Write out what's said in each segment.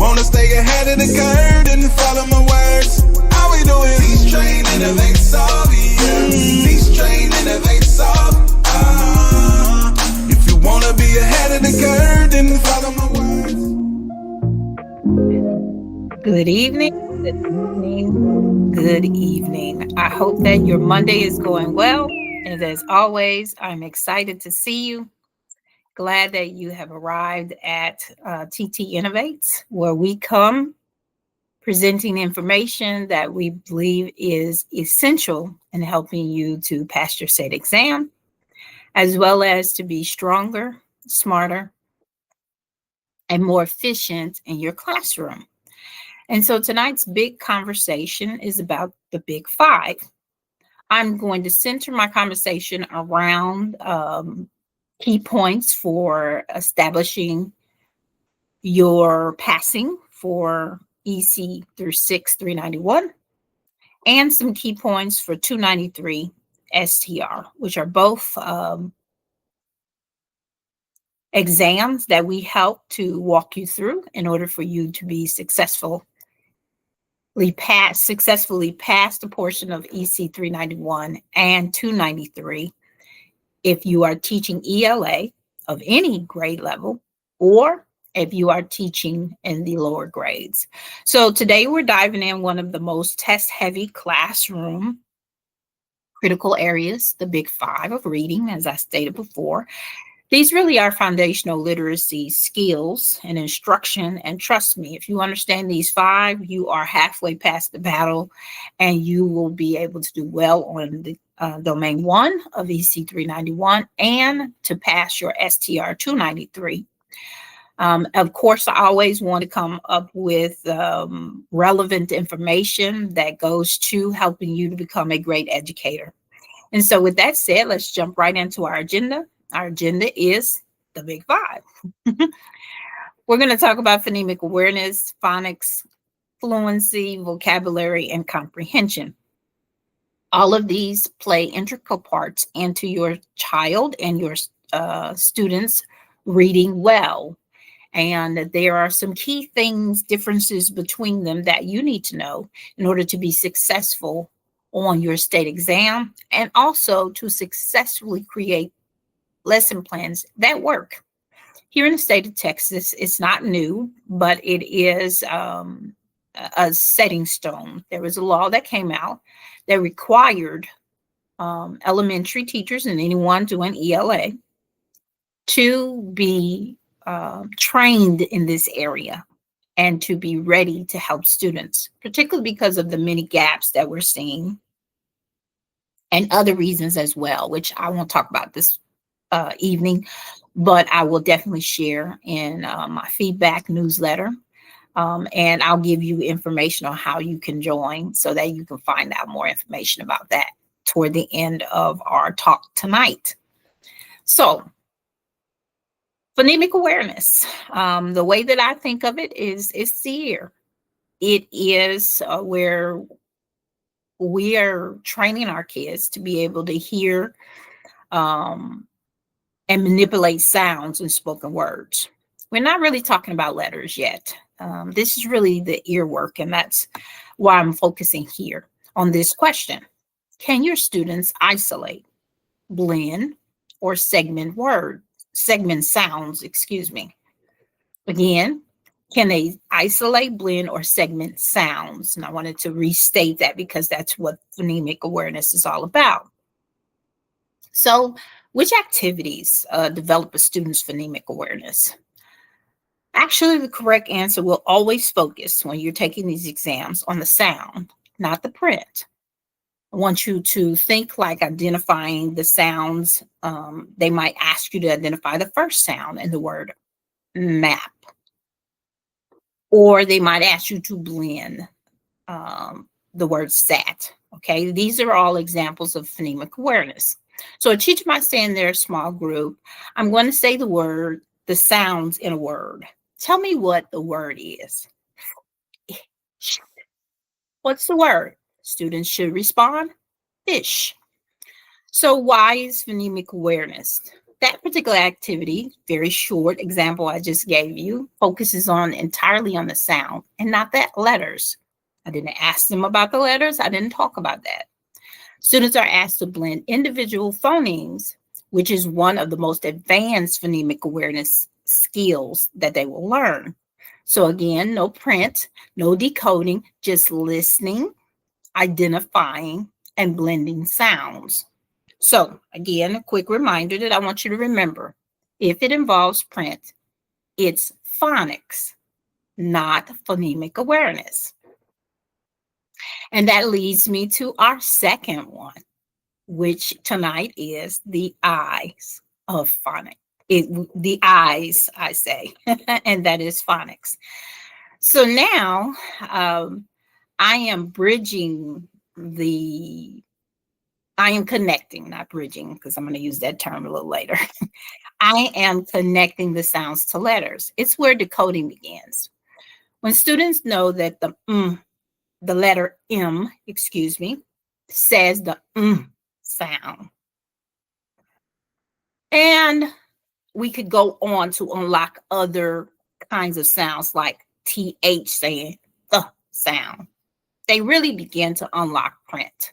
wanna stay ahead of the curve and follow my words. How we doing? Teach, train, innovate, solve, yeah. Teach, train, innovate, solve. If you wanna be ahead of the curve, then follow my words. Good evening. Good evening. Good evening. I hope that your Monday is going well. And as always, I'm excited to see you. Glad that you have arrived at TT Innovates, where we come presenting information that we believe is essential in helping you to pass your state exam, as well as to be stronger, smarter, and more efficient in your classroom. And so tonight's big conversation is about the Big Five. I'm going to center my conversation around key points for establishing your passing for EC through 391 and some key points for 293 STR, which are both exams that we help to walk you through in order for you to be successfully pass the portion of EC 391 and 293 if you are teaching ELA of any grade level or if you are teaching in the lower grades. So today we're diving in one of the most test-heavy classroom critical areas, the Big Five of reading, as I stated before. These really are foundational literacy skills and instruction. And trust me, if you understand these five, you are halfway past the battle and you will be able to do well on the domain 1 of EC 391 and to pass your STR 293. Of course, I always want to come up with relevant information that goes to helping you to become a great educator. And so with that said, let's jump right into our agenda. Our agenda is the Big Five. We're going to talk about phonemic awareness, phonics, fluency, vocabulary, and comprehension. All of these play integral parts into your child and your students reading well. And there are some key things, differences between them that you need to know in order to be successful on your state exam and also to successfully create lesson plans that work. Here in the state of Texas, it's not new, but it is a setting stone. There was a law that came out that required elementary teachers and anyone doing ELA to be trained in this area and to be ready to help students, particularly because of the many gaps that we're seeing and other reasons as well, which I won't talk about this evening, but I will definitely share in my feedback newsletter. And I'll give you information on how you can join so that you can find out more information about that toward the end of our talk tonight. So, phonemic awareness. The way that I think of it is it's the ear. It is where we are training our kids to be able to hear and manipulate sounds in spoken words. We're not really talking about letters yet. This is really the ear work, and that's why I'm focusing here on this question. Can your students isolate, blend, or segment sounds, Again, can they isolate, blend, or segment sounds? And I wanted to restate that because that's what phonemic awareness is all about. So, which activities develop a student's phonemic awareness? Actually, the correct answer will always focus when you're taking these exams on the sound, not the print. I want you to think like identifying the sounds. They might ask you to identify the first sound in the word map. Or they might ask you to blend the word sat. Okay, these are all examples of phonemic awareness. So a teacher might say in their small group, I'm going to say the sounds in a word. Tell me what the word is. What's the word? Students should respond, fish. So why is phonemic awareness? that particular activity, very short example I just gave you, focuses on entirely on the sound and not the letters. I didn't ask them about the letters. I didn't talk about that. Students are asked to blend individual phonemes, which is one of the most advanced phonemic awareness skills that they will learn. So again, no print, no decoding, just listening, identifying, and blending sounds. So again, a quick reminder that I want you to remember. If it involves print, it's phonics, not phonemic awareness. And that leads me to our second one, which tonight is the eyes of phonics. The eyes, I say, and that is phonics. So now I am connecting, not bridging, because I'm going to use that term a little later. I am connecting the sounds to letters. It's where decoding begins. When students know that the letter M, says the sound. And we could go on to unlock other kinds of sounds like TH saying the sound. They really begin to unlock print.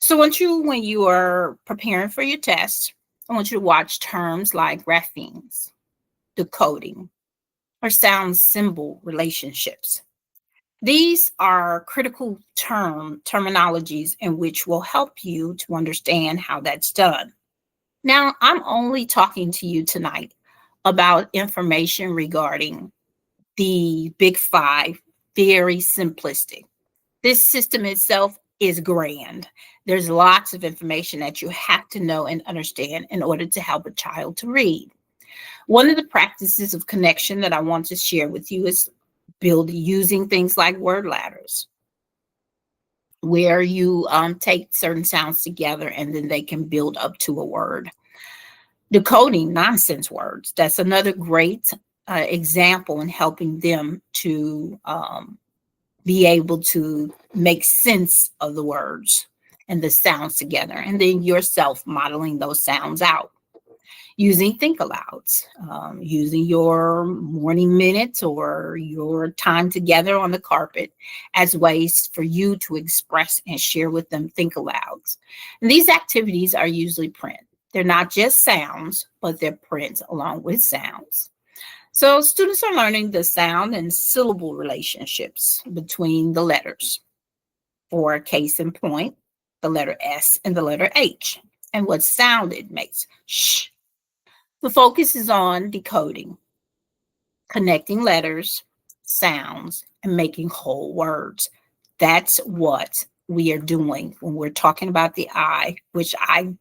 So when you are preparing for your test, I want you to watch terms like graphemes, decoding, or sound symbol relationships. These are critical terminologies in which will help you to understand how that's done. Now, I'm only talking to you tonight about information regarding the Big Five, very simplistic. This system itself is grand. There's lots of information that you have to know and understand in order to help a child to read. One of the practices of connection that I want to share with you is using things like word ladders, where you take certain sounds together and then they can build up to a word. Decoding nonsense words, that's another great example in helping them to be able to make sense of the words and the sounds together, and then yourself modeling those sounds out. Using think alouds, using your morning minutes or your time together on the carpet as ways for you to express and share with them think alouds. And these activities are usually print. They're not just sounds, but they're print along with sounds. So students are learning the sound and syllable relationships between the letters. For a case in point, the letter S and the letter H, and what sound it makes. Shh. The focus is on decoding, connecting letters, sounds, and making whole words. That's what we are doing when we're talking about the I, which I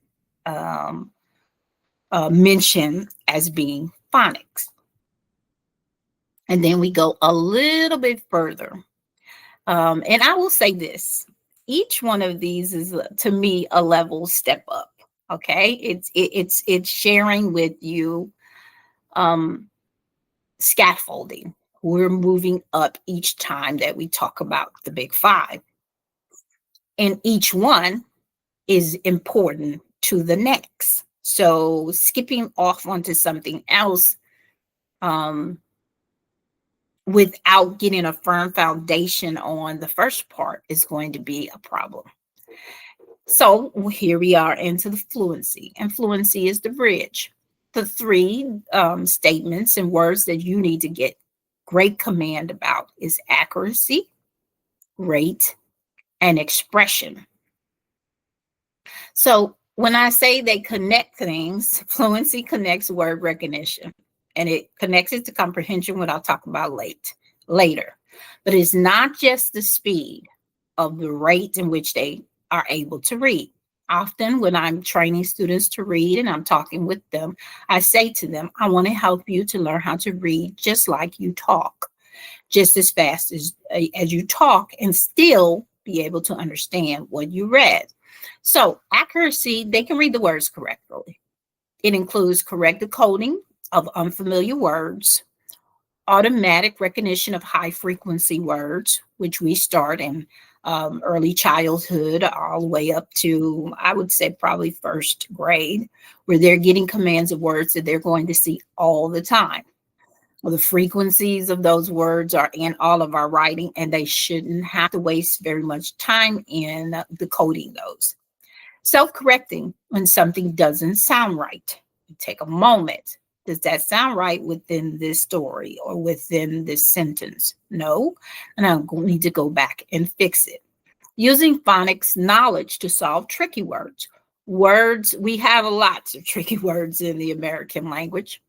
mention as being phonics. And then we go a little bit further. And I will say this, each one of these is, to me, a level step up. Okay, it's sharing with you scaffolding. We're moving up each time that we talk about the Big Five, and each one is important to the next. So skipping off onto something else without getting a firm foundation on the first part is going to be a problem. So here we are into the fluency, and fluency is the bridge. The three statements and words that you need to get great command about is accuracy, rate, and expression. So when I say they connect things, fluency connects word recognition, and it connects it to comprehension, what I'll talk about later. But it's not just the speed of the rate in which they are able to read. Often when I'm training students to read and I'm talking with them, I say to them, I want to help you to learn how to read just like you talk, just as fast as you talk, and still be able to understand what you read. So accuracy, they can read the words correctly. It includes correct decoding of unfamiliar words, automatic recognition of high frequency words, which we start and early childhood all the way up to, I would say, probably first grade, where they're getting commands of words that they're going to see all the time. Well, the frequencies of those words are in all of our writing, and they shouldn't have to waste very much time in decoding those. Self-correcting when something doesn't sound right. You take a moment. Does that sound right within this story or within this sentence? No, and I need to go back and fix it. Using phonics knowledge to solve tricky words. Words, we have lots of tricky words in the American language.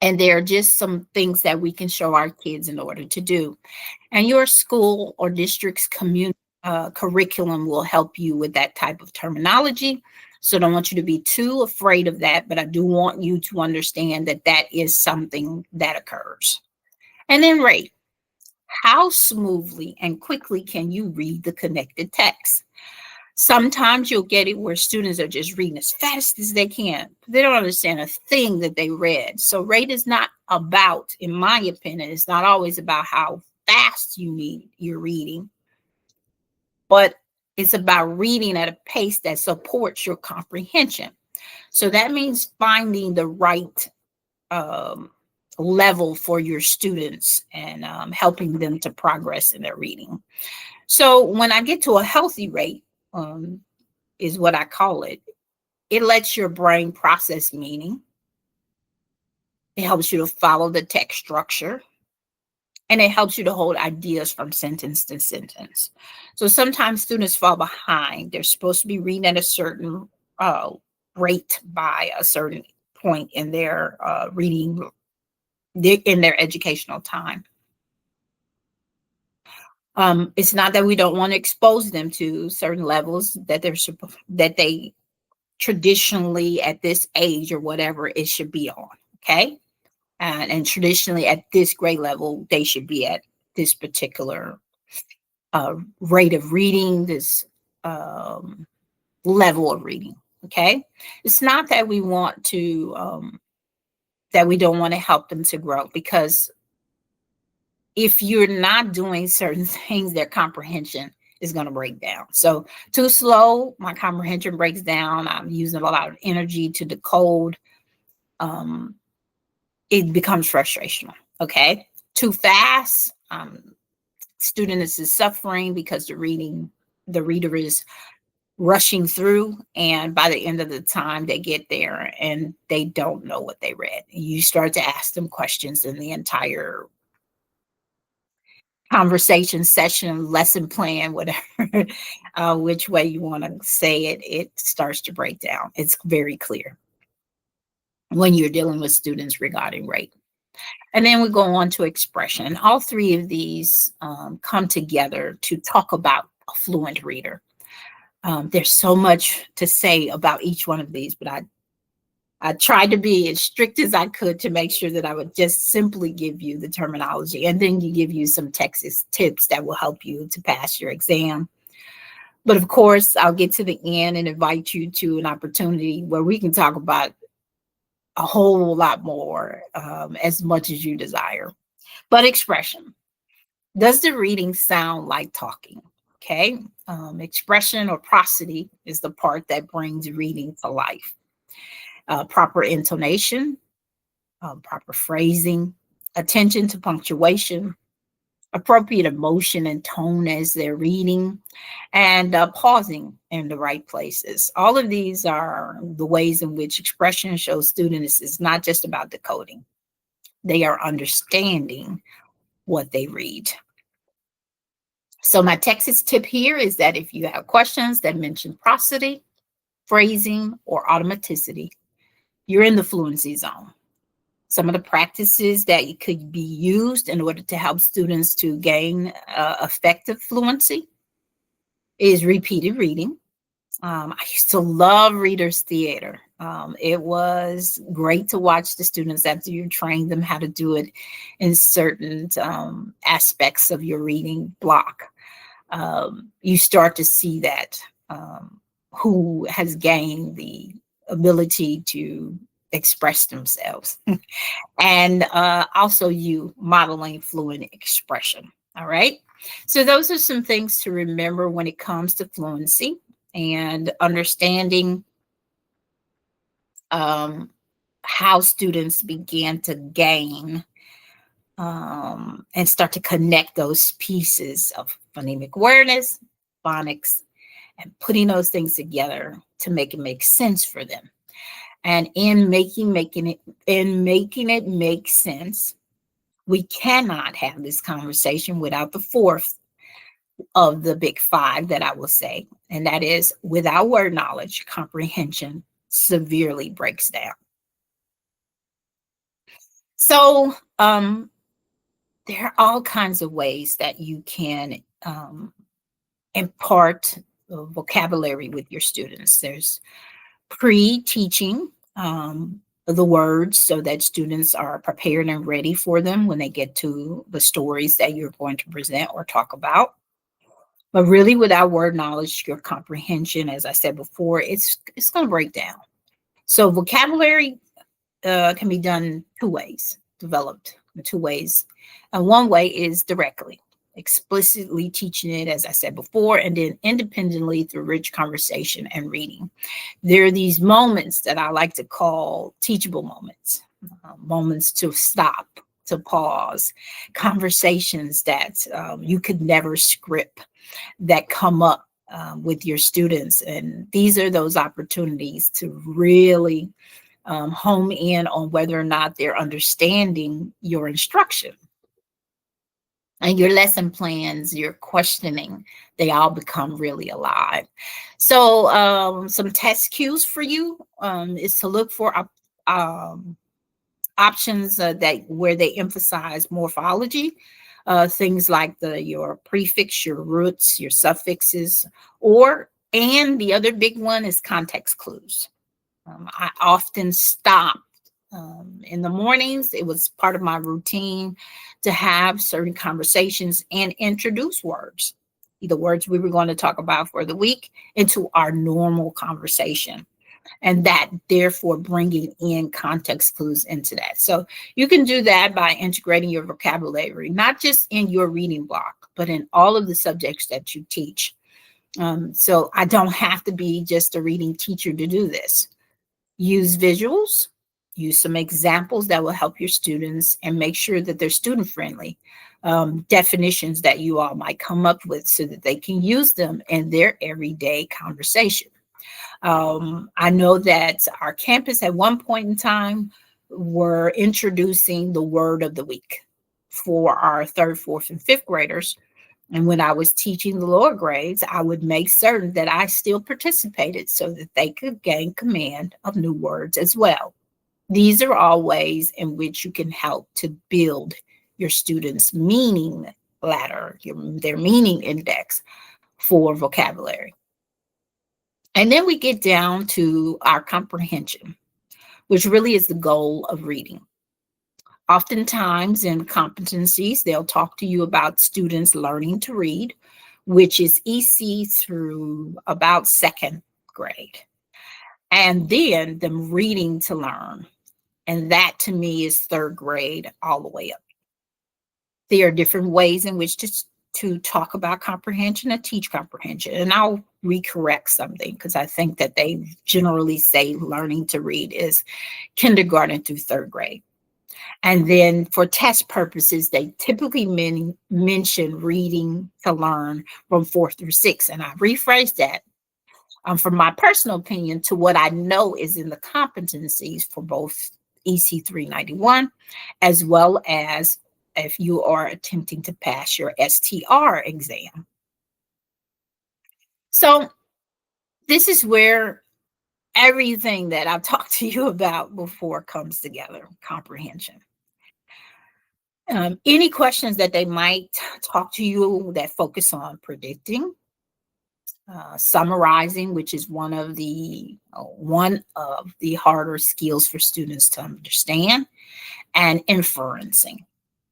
And there are just some things that we can show our kids in order to do. And your school or district's community curriculum will help you with that type of terminology. So I don't want you to be too afraid of that, but I do want you to understand that that is something that occurs. And then rate. How smoothly and quickly can you read the connected text? Sometimes you'll get it where students are just reading as fast as they can. They don't understand a thing that they read. So rate is not about, in my opinion, it's not always about how fast you're reading, but it's about reading at a pace that supports your comprehension. So that means finding the right level for your students and helping them to progress in their reading. So when I get to a healthy rate, is what I call it, it lets your brain process meaning. It helps you to follow the text structure. And it helps you to hold ideas from sentence to sentence. So sometimes students fall behind. They're supposed to be reading at a certain rate by a certain point in their reading, in their educational time. It's not that we don't want to expose them to certain levels that they traditionally at this age or whatever it should be on, okay? And traditionally at this grade level, they should be at this particular rate of reading, this level of reading, okay? It's not that we want to, that we don't want to help them to grow, because if you're not doing certain things, their comprehension is going to break down. So too slow, my comprehension breaks down. I'm using a lot of energy to decode. It becomes frustrational, okay? Too fast, student is suffering because the reader is rushing through, and by the end of the time they get there and they don't know what they read. You start to ask them questions, and the entire conversation session, lesson plan, whatever, which way you want to say it, it starts to break down. It's very clear when you're dealing with students regarding rate. And then we go on to expression. And all three of these come together to talk about a fluent reader. There's so much to say about each one of these, but I tried to be as strict as I could to make sure that I would just simply give you the terminology, and then give you some TExES tips that will help you to pass your exam. But of course, I'll get to the end and invite you to an opportunity where we can talk about a whole lot more, as much as you desire. But expression. Does the reading sound like talking? Okay. Expression or prosody is the part that brings reading to life. Proper intonation, proper phrasing, attention to punctuation, appropriate emotion and tone as they're reading, and pausing in the right places. All of these are the ways in which expression shows students is not just about decoding. They are understanding what they read. So my TExES tip here is that if you have questions that mention prosody, phrasing, or automaticity, you're in the fluency zone. Some of the practices that could be used in order to help students to gain effective fluency is repeated reading. I used to love readers theater. It was great to watch the students after you trained them how to do it in certain aspects of your reading block. You start to see that who has gained the ability to express themselves. And also you modeling fluent expression. All right. So those are some things to remember when it comes to fluency and understanding how students began to gain and start to connect those pieces of phonemic awareness, phonics, and putting those things together to make it make sense for them. And in making it make sense, we cannot have this conversation without the fourth of the big five that I will say, and that is without word knowledge, comprehension severely breaks down. So there are all kinds of ways that you can impart vocabulary with your students. There's pre-teaching the words so that students are prepared and ready for them when they get to the stories that you're going to present or talk about. But really, without word knowledge, your comprehension, as I said before, it's going to break down. So vocabulary can be done two ways, developed in two ways. And one way is directly, explicitly teaching it, as I said before, and then independently through rich conversation and reading. There are these moments that I like to call teachable moments, moments to stop, to pause, conversations that you could never script that come up with your students. And these are those opportunities to really home in on whether or not they're understanding your instruction. And your lesson plans, your questioning, they all become really alive. So some test cues for you is to look for options that where they emphasize morphology, things like your prefix, your roots, your suffixes, and the other big one is context clues. I often stop in the mornings. It was part of my routine to have certain conversations and introduce words, the words we were going to talk about for the week, into our normal conversation. And that therefore bringing in context clues into that. So you can do that by integrating your vocabulary, not just in your reading block, but in all of the subjects that you teach. So I don't have to be just a reading teacher to do this. Use visuals, use some examples that will help your students, and make sure that they're student friendly. Definitions that you all might come up with so that they can use them in their everyday conversation. I know that our campus at one point in time were introducing the word of the week for our third, fourth, and fifth graders. And when I was teaching the lower grades, I would make certain that I still participated so that they could gain command of new words as well. These are all ways in which you can help to build your students' meaning ladder, their meaning index for vocabulary. And then we get down to our comprehension, which really is the goal of reading. Oftentimes in competencies, they'll talk to you about students learning to read, which is EC through about second grade. And then them reading to learn. And that to me is third grade all the way up. There are different ways in which to talk about comprehension and teach comprehension. And I'll recorrect something because I think that they generally say learning to read is kindergarten through third grade. And then for test purposes, they typically mention reading to learn from 4 through 6. And I rephrased that from my personal opinion to what I know is in the competencies for both EC391, as well as if you are attempting to pass your STR exam. So this is where everything that I've talked to you about before comes together, comprehension. Any questions that they might talk to you that focus on predicting, summarizing, which is one of the harder skills for students to understand, and inferencing.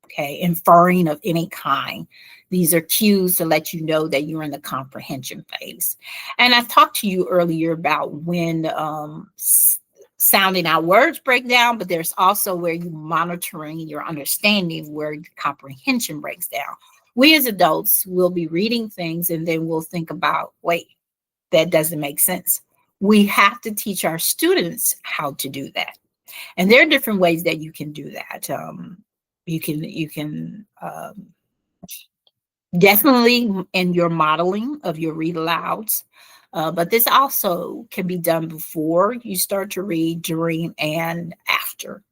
Okay, inferring of any kind. These are cues to let you know that you're in the comprehension phase. And I talked to you earlier about when sounding out words break down, but there's also where you're monitoring your understanding where comprehension breaks down. We as adults will be reading things and then we'll think about, wait, that doesn't make sense. We have to teach our students how to do that. And there are different ways that you can do that. You can definitely in your modeling of your read alouds, but this also can be done before you start to read, during, and after.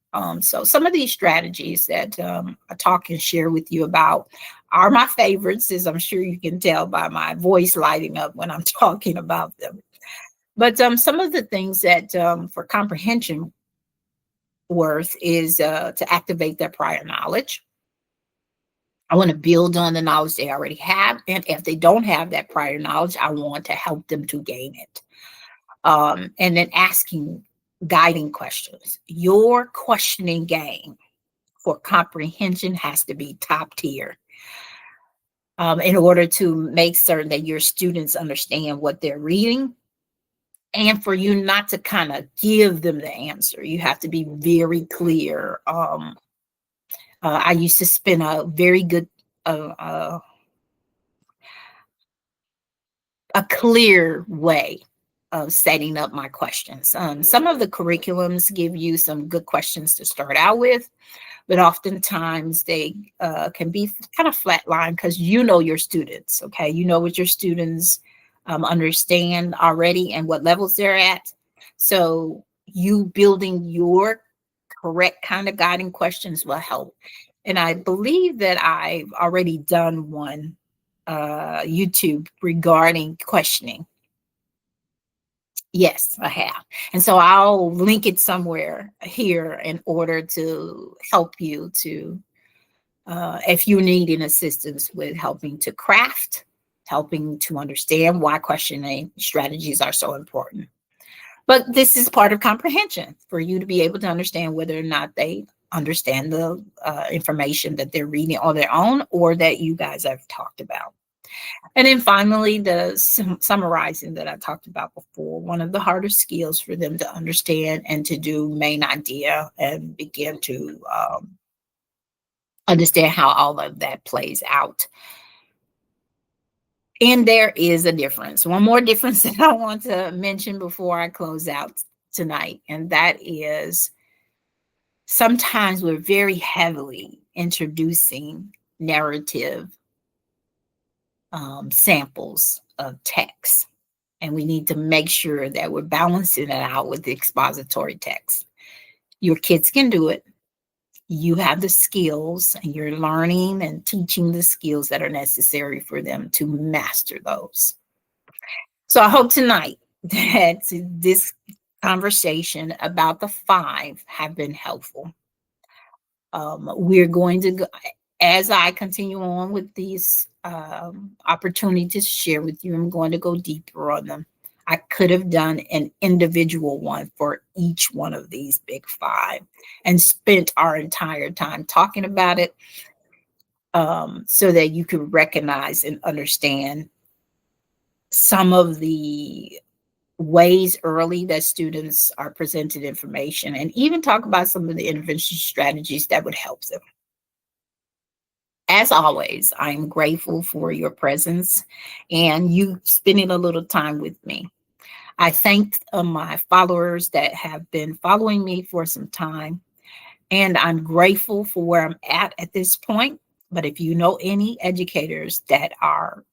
So some of these strategies that I talk and share with you about are my favorites, as I'm sure you can tell by my voice lighting up when I'm talking about them. But some of the things that for comprehension worth is to activate their prior knowledge. I want to build on the knowledge they already have. And if they don't have that prior knowledge, I want to help them to gain it. And then asking guiding questions. Your questioning game for comprehension has to be top tier, in order to make certain that your students understand what they're reading. And for you not to kind of give them the answer, you have to be very clear. I used to spend a very good, a clear way of setting up my questions. Some of the curriculums give you some good questions to start out with, but oftentimes they can be kind of flatline because you know your students, okay? You know what your students understand already and what levels they're at. So you building your correct kind of guiding questions will help. And I believe that I've already done one YouTube regarding questioning. Yes, I have. And so I'll link it somewhere here in order to help you to, if you need an assistance with helping to craft, helping to understand why questioning strategies are so important. But this is part of comprehension for you to be able to understand whether or not they understand the information that they're reading on their own or that you guys have talked about. And then finally, the summarizing that I talked about before, one of the hardest skills for them to understand and to do main idea and begin to understand how all of that plays out. And there is a difference. One more difference that I want to mention before I close out tonight, and that is sometimes we're very heavily introducing narrative samples of text. And we need to make sure that we're balancing it out with the expository text. Your kids can do it. You have the skills and you're learning and teaching the skills that are necessary for them to master those. So I hope tonight that this conversation about the 5 have been helpful. We're going to go, as I continue on with these opportunities to share with you, I'm going to go deeper on them. I could have done an individual one for each one of these big 5 and spent our entire time talking about it, so that you could recognize and understand some of the ways early that students are presented information, and even talk about some of the intervention strategies that would help them. As always, I am grateful for your presence and you spending a little time with me. I thank my followers that have been following me for some time, and I'm grateful for where I'm at this point. But if you know any educators that are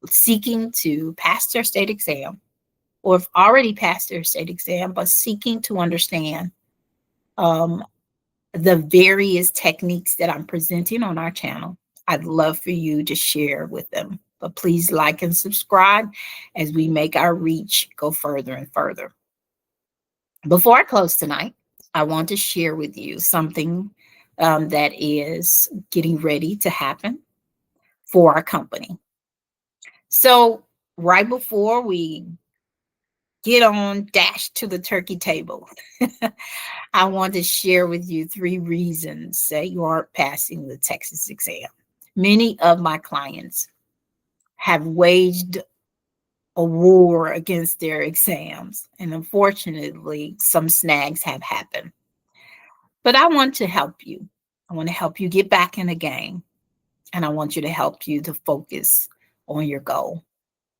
seeking to pass their state exam, or have already passed their state exam, but seeking to understand the various techniques that I'm presenting on our channel, I'd love for you to share with them. But please like and subscribe as we make our reach go further and further. Before I close tonight, I want to share with you something that is getting ready to happen for our company. So right before we get on dash to the turkey table, I want to share with you 3 reasons that you aren't passing the TExES exam. Many of my clients have waged a war against their exams, and unfortunately, some snags have happened. But I want to help you. I want to help you get back in the game. and I want you to help you to focus on your goal.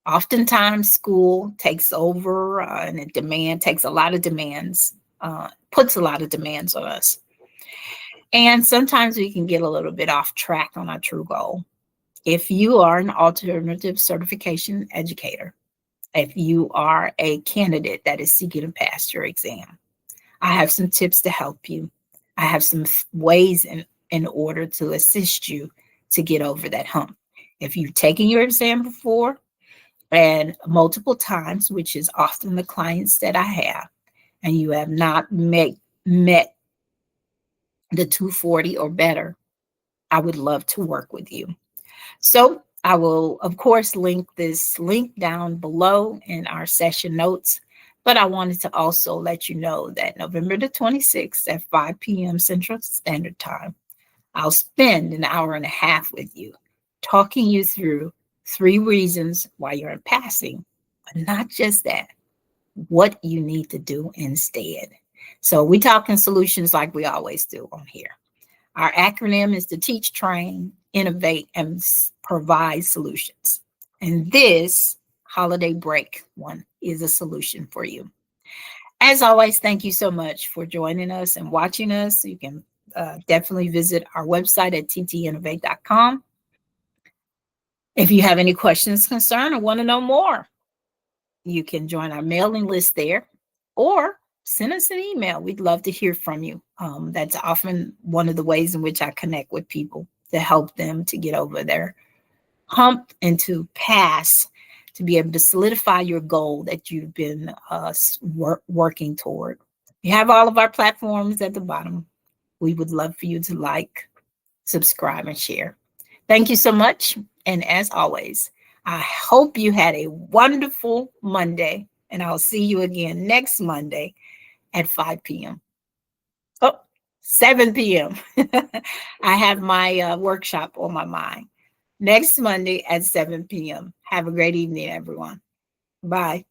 Oftentimes, school takes over and takes a lot of demands, puts a lot of demands on us. And sometimes we can get a little bit off track on our true goal. If you are an alternative certification educator, if you are a candidate that is seeking to pass your exam, I have some tips to help you. I have some ways in order to assist you to get over that hump. If you've taken your exam before and multiple times, which is often the clients that I have, and you have not met the 240 or better, I would love to work with you. So I will, of course, link this link down below in our session notes. But I wanted to also let you know that November the 26th at 5 p.m. Central Standard Time, I'll spend an hour and a half with you, talking you through 3 reasons why you're passing, but not just that, what you need to do instead. So we're talking solutions like we always do on here. Our acronym is to teach, train, innovate, and provide solutions. And this holiday break one is a solution for you. As always, thank you so much for joining us and watching us. You can definitely visit our website at ttinnovate.com. If you have any questions, concern, or want to know more, you can join our mailing list there or send us an email. We'd love to hear from you. That's often one of the ways in which I connect with people to help them to get over their hump and to pass, to be able to solidify your goal that you've been working toward. You have all of our platforms at the bottom. We would love for you to like, subscribe, and share. Thank you so much. And as always, I hope you had a wonderful Monday, and I'll see you again next Monday at 5 p.m. Oh, 7 p.m. I have my workshop on my mind. Next Monday at 7 p.m. Have a great evening, everyone. Bye.